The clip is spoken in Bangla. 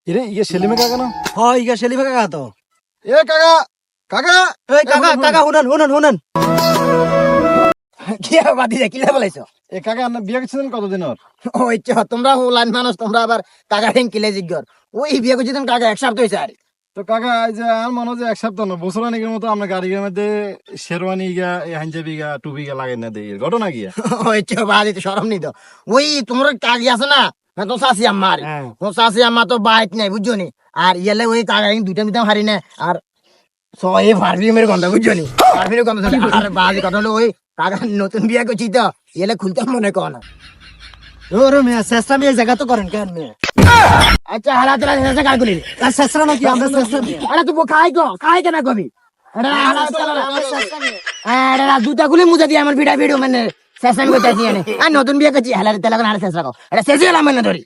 এরে ইয়ে সেলিমে কাকা না? হয় ইগা সেলিমে কাকা তো। এ কাকা কাকা এই কাকা কাকা শুনেন কি বাদি যা কিলা বলাইছো? এ কাকা আপনার বিয়ে করছিলেন কতদিন ওর? ওই চ তোমরা লাইন মানুষ তোমরা আবার কাকা হেন কিলে জিজ্ঞর ওই বিয়ে করছিলাম কাকা এক সপ্তাহ হয়েছে আর তো কাকা এই যে আমার মনে হয় যে এক সপ্তাহ না বছর অনেকের মতো আমরা গাড়ির মধ্যে শেরওয়ানি গা হাঞ্জাবি গা টুপি গা লাগাই না দিই ঘটনা গিয়া ওই চ বাদি তো শরম নি তো ওই তোমরা কাকি আছে না তো শাশি আম্মা আর তো শাশি আম্মা তো বাইক নাই বুঝছো নি আর ইয়ালে ওই কাকা দুইটা মিটাম হারি না আর সয়ে পারফিউমের গন্ধ বুঝছো নি পারফিউমের গন্ধ আর বাদি কথা হলো ওই কাকা নতুন বিয়ে করছি তো ইয়ালে খুলতে মনে কর না ওরে মেয়ে শেষরা মেয়ে জায়গা তো করেন কেন মেয়ে আচ্ছা হালা তোরা শেষরা কার করিল আর শেষরা নাকি আমরা শেষরা আরে তুই খাই কেন কবি আরে হালা তোরা আরে দুটা গুলি মুজা দিয়ে আমার ভিডিও মানে শেষরা আমি কইতাছি আর নতুন বিয়ে করছি হালা তেলা কোন আর শেষরা কো এটা শেষই হলাম না ধরি